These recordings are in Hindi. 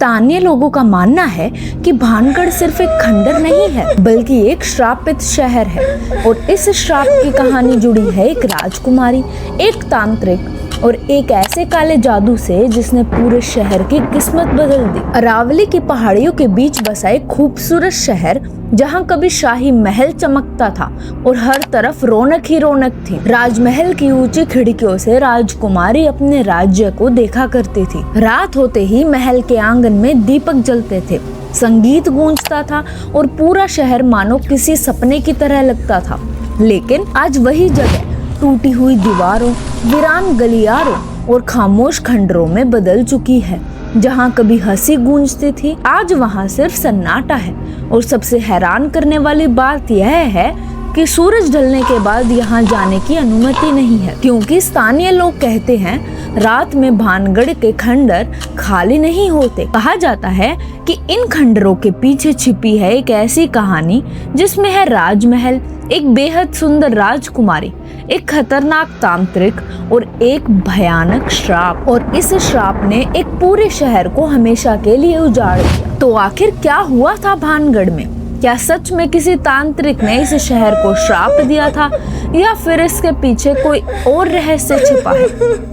स्थानीय लोगों का मानना है कि भानगढ़ सिर्फ एक खंडर नहीं है बल्कि एक श्रापित शहर है और इस श्राप की कहानी जुड़ी है एक राजकुमारी, एक तांत्रिक और एक ऐसे काले जादू से जिसने पूरे शहर की किस्मत बदल दी। अरावली की पहाड़ियों के बीच बसा एक खूबसूरत शहर जहाँ कभी शाही महल चमकता था और हर तरफ रौनक ही रौनक थी। राजमहल की ऊंची खिड़कियों से राजकुमारी अपने राज्य को देखा करती थी। रात होते ही महल के आंगन में दीपक जलते थे, संगीत गूंजता था और पूरा शहर मानो किसी सपने की तरह लगता था। लेकिन आज वही जगह टूटी हुई दीवारों, वीरान गलियारों और खामोश खंडरों में बदल चुकी है। जहाँ कभी हंसी गूंजती थी, आज वहाँ सिर्फ सन्नाटा है। और सबसे हैरान करने वाली बात यह है कि सूरज ढलने के बाद यहाँ जाने की अनुमति नहीं है, क्योंकि स्थानीय लोग कहते हैं रात में भानगढ़ के खंडर खाली नहीं होते। कहा जाता है कि इन खंडरों के पीछे छिपी है एक ऐसी कहानी जिसमें है राजमहल, एक बेहद सुंदर राजकुमारी, एक खतरनाक तांत्रिक और एक भयानक श्राप। और इस श्राप ने एक पूरे शहर को हमेशा के लिए उजाड़ दिया। तो आखिर क्या हुआ था भानगढ़ में? क्या सच में किसी तांत्रिक ने इस शहर को श्राप दिया था या फिर इसके पीछे कोई और रहस्य छिपा है?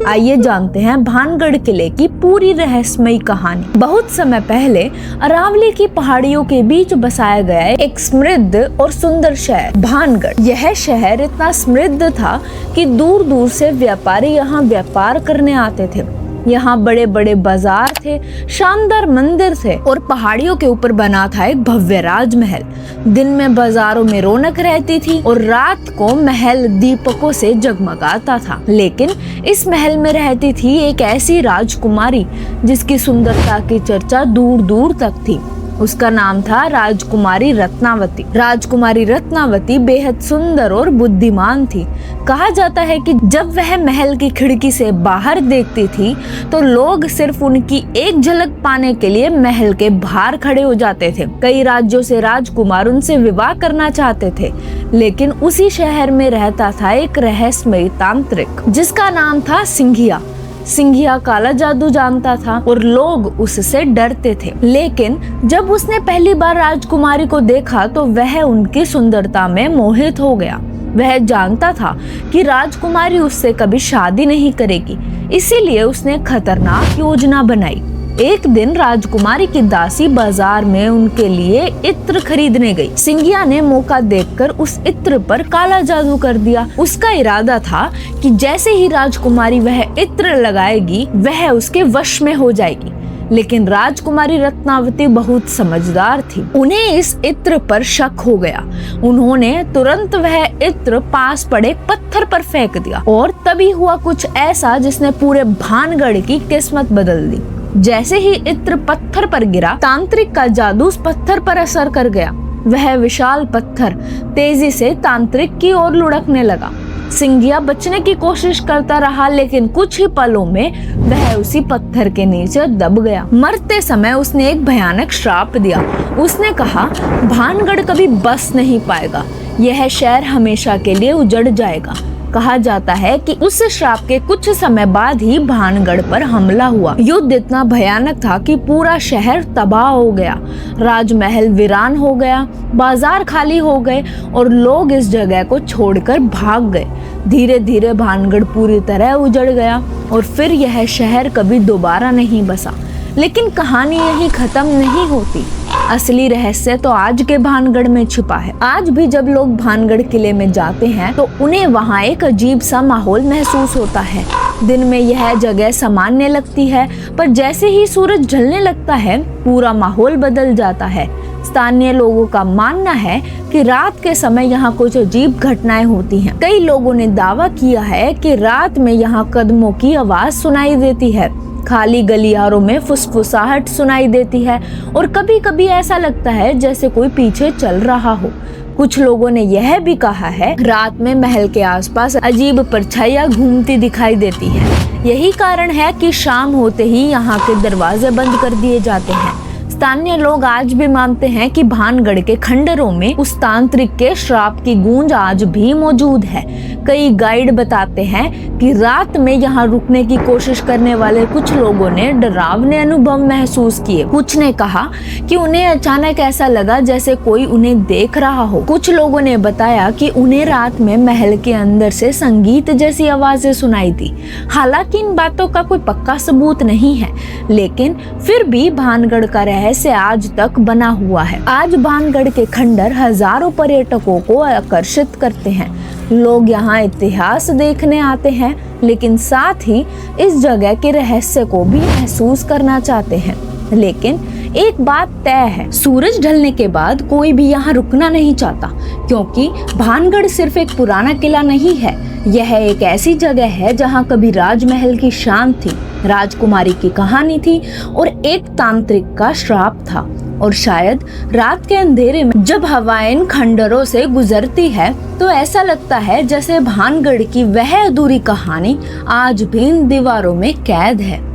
आइए जानते हैं भानगढ़ किले की पूरी रहस्यमयी कहानी। बहुत समय पहले अरावली की पहाड़ियों के बीच बसाया गया एक समृद्ध और सुंदर शहर भानगढ़। यह शहर इतना समृद्ध था कि दूर दूर से व्यापारी यहाँ व्यापार करने आते थे। यहाँ बड़े बड़े बाजार थे, शानदार मंदिर थे और पहाड़ियों के ऊपर बना था एक भव्य राजमहल। दिन में बाजारों में रौनक रहती थी और रात को महल दीपकों से जगमगाता था। लेकिन इस महल में रहती थी एक ऐसी राजकुमारी जिसकी सुंदरता की चर्चा दूर दूर तक थी। उसका नाम था राजकुमारी रत्नावती। राजकुमारी रत्नावती बेहद सुंदर और बुद्धिमान थी। कहा जाता है कि जब वह महल की खिड़की से बाहर देखती थी तो लोग सिर्फ उनकी एक झलक पाने के लिए महल के बाहर खड़े हो जाते थे। कई राज्यों से राजकुमार उनसे विवाह करना चाहते थे, लेकिन उसी शहर में रहता था एक रहस्यमयी तांत्रिक जिसका नाम था सिंघिया। सिंघिया काला जादू जानता था और लोग उससे डरते थे। लेकिन जब उसने पहली बार राजकुमारी को देखा तो वह उनकी सुंदरता में मोहित हो गया। वह जानता था कि राजकुमारी उससे कभी शादी नहीं करेगी, इसीलिए उसने खतरनाक योजना बनाई। एक दिन राजकुमारी की दासी बाजार में उनके लिए इत्र खरीदने गई। सिंघिया ने मौका देखकर उस इत्र पर काला जादू कर दिया। उसका इरादा था कि जैसे ही राजकुमारी वह इत्र लगाएगी वह उसके वश में हो जाएगी। लेकिन राजकुमारी रत्नावती बहुत समझदार थी। उन्हें इस इत्र पर शक हो गया। उन्होंने तुरंत वह इत्र पास पड़े पत्थर पर फेंक दिया और तभी हुआ कुछ ऐसा जिसने पूरे भानगढ़ की किस्मत बदल दी। जैसे ही इत्र पत्थर पर गिरा, तांत्रिक का जादू उस पत्थर पर असर कर गया। वह विशाल पत्थर तेजी से तांत्रिक की ओर लुढ़कने लगा। सिंघिया बचने की कोशिश करता रहा, लेकिन कुछ ही पलों में वह उसी पत्थर के नीचे दब गया। मरते समय उसने एक भयानक श्राप दिया। उसने कहा, भानगढ़ कभी बस नहीं पाएगा, यह शहर हमेशा के लिए उजड़ जाएगा। कहा जाता है कि उस श्राप के कुछ समय बाद ही भानगढ़ पर हमला हुआ। युद्ध इतना भयानक था कि पूरा शहर तबाह हो गया। राजमहल वीरान हो गया, बाजार खाली हो गए और लोग इस जगह को छोड़कर भाग गए। धीरे धीरे भानगढ़ पूरी तरह उजड़ गया और फिर यह शहर कभी दोबारा नहीं बसा। लेकिन कहानी यही खत्म नहीं होती। असली रहस्य तो आज के भानगढ़ में छिपा है। आज भी जब लोग भानगढ़ किले में जाते हैं तो उन्हें वहाँ एक अजीब सा माहौल महसूस होता है। दिन में यह जगह सामान्य लगती है, पर जैसे ही सूरज ढलने लगता है पूरा माहौल बदल जाता है। स्थानीय लोगों का मानना है कि रात के समय यहाँ कुछ अजीब घटनाएं होती हैं। कई लोगों ने दावा किया है कि रात में यहाँ कदमों की आवाज सुनाई देती है, खाली गलियारों में फुसफुसाहट सुनाई देती है और कभी कभी ऐसा लगता है जैसे कोई पीछे चल रहा हो। कुछ लोगों ने यह भी कहा है रात में महल के आसपास अजीब परछाइयां घूमती दिखाई देती है। यही कारण है कि शाम होते ही यहाँ के दरवाजे बंद कर दिए जाते हैं। स्थानीय लोग आज भी मानते हैं कि भानगढ़ के खंडरों में उस तांत्रिक के श्राप की गूंज आज भी मौजूद है। कई गाइड बताते हैं कि रात में यहाँ रुकने की कोशिश करने वाले कुछ लोगों ने डरावने अनुभव महसूस किए। कुछ ने कहा कि उन्हें अचानक ऐसा लगा जैसे कोई उन्हें देख रहा हो। कुछ लोगों ने बताया कि उन्हें रात में महल के अंदर से संगीत जैसी आवाजें सुनाई दी। हालांकि इन बातों का कोई पक्का सबूत नहीं है, लेकिन फिर भी भानगढ़ का रहस्य आज तक बना हुआ है। आज भानगढ़ के खंडर हजारों पर्यटकों को आकर्षित करते हैं। लोग यहाँ इतिहास देखने आते हैं, लेकिन साथ ही इस जगह के रहस्य को भी महसूस करना चाहते हैं। लेकिन एक बात तय है, सूरज ढलने के बाद कोई भी यहाँ रुकना नहीं चाहता, क्योंकि भानगढ़ सिर्फ एक पुराना किला नहीं है, यह एक ऐसी जगह है जहाँ कभी राजमहल की शान थी, राजकुमारी की कहानी थी और एक तांत्रिक का श्राप था। और शायद रात के अंधेरे में जब हवाएं इन खंडरों से गुजरती है तो ऐसा लगता है जैसे भानगढ़ की वह अधूरी कहानी आज भी इन दीवारों में कैद है।